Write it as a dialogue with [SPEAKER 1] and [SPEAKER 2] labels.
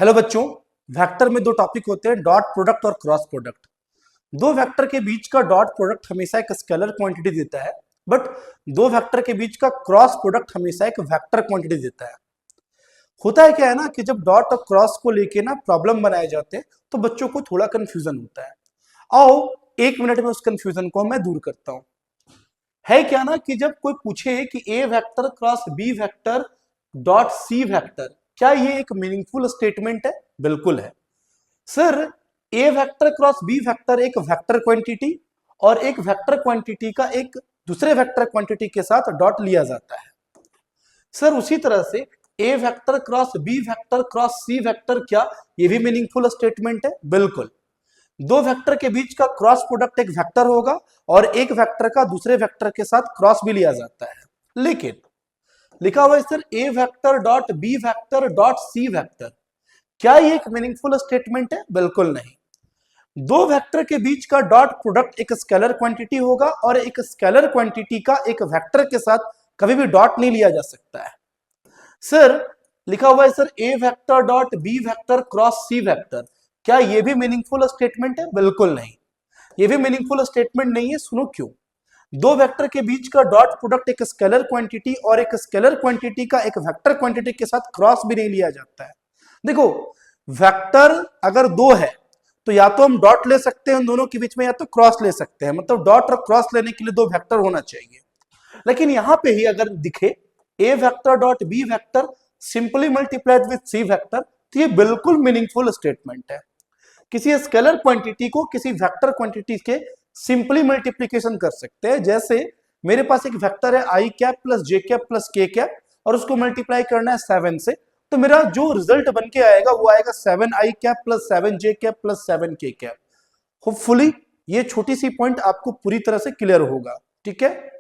[SPEAKER 1] Hello बच्चों, vector में दो टॉपिक होते हैं, डॉट प्रोडक्ट और क्रॉस प्रोडक्ट। दो वेक्टर के बीच का डॉट प्रोडक्ट हमेशा एक स्केलर क्वांटिटी देता है, बट दो वेक्टर के बीच का क्रॉस प्रोडक्ट हमेशा एक वेक्टर क्वांटिटी देता है। होता है क्या है ना कि जब डॉट और क्रॉस को लेके ना प्रॉब्लम बनाए जाते हैं तो बच्चों को थोड़ा कंफ्यूजन होता है। आओ एक मिनट में उस कंफ्यूजन को मैं दूर करता हूं। है क्या ना कि जब कोई पूछे कि A vector cross B vector dot C vector, क्या ये एक मीनिंगफुल स्टेटमेंट है? बिल्कुल है sir. A vector cross B vector एक वेक्टर क्वांटिटी और एक वेक्टर क्वांटिटी का एक दूसरे वेक्टर क्वांटिटी के साथ डॉट लिया जाता है। सर उसी तरह से A vector cross B vector cross C vector, क्या ये भी मीनिंगफुल स्टेटमेंट है? बिल्कुल। दो वेक्टर के बीच का क्रॉस प्रोडक्ट एक वेक्टर होगा और एक वेक्टर का दूसरे वेक्टर के साथ क्रॉस भी लिया जाता है। लेकिन लिखा हुआ है sir A vector dot B vector dot C vector, क्या ये एक मीनिंगफुल स्टेटमेंट है? बिल्कुल नहीं। दो वेक्टर के बीच का डॉट प्रोडक्ट एक स्केलर क्वांटिटी होगा और एक स्केलर क्वांटिटी का एक वेक्टर के साथ कभी भी डॉट नहीं लिया जा सकता है। सर लिखा हुआ है sir A vector dot B vector cross C vector, क्या ये भी मीनिंगफुल स्टेटमेंट है? बिल्कुल नहीं, ये भी मीनिंगफुल स्टेटमेंट नहीं है। सुनो क्यों। दो वेक्टर के बीच का डॉट प्रोडक्ट एक स्केलर क्वांटिटी और एक स्केलर क्वांटिटी का एक वेक्टर क्वांटिटी के साथ क्रॉस भी नहीं लिया जाता है। देखो, वेक्टर अगर दो है तो या तो हम डॉट ले सकते हैं उन दोनों के बीच में, या तो क्रॉस ले सकते हैं। मतलब डॉट और क्रॉस लेने के लिए दो वेक्टर होना चाहिए। लेकिन यहां पे ही अगर दिखे A vector dot B vector simply multiplied with C vector, तो ये बिल्कुल मीनिंगफुल स्टेटमेंट है। किसी स्केलर क्वांटिटी को किसी वेक्टर क्वांटिटी के सिंपली मल्टीप्लीकेशन कर सकते हैं। जैसे मेरे पास एक वेक्टर है आई कैप प्लस जे कैप प्लस के कैप और उसको मल्टीप्लाई करना है 7 से, तो मेरा जो रिजल्ट बन के आएगा वो आएगा 7 आई कैप प्लस 7 जे कैप प्लस 7 के कैप। होपफुली ये छोटी सी पॉइंट आपको पूरी तरह से क्लियर होगा। ठीक है।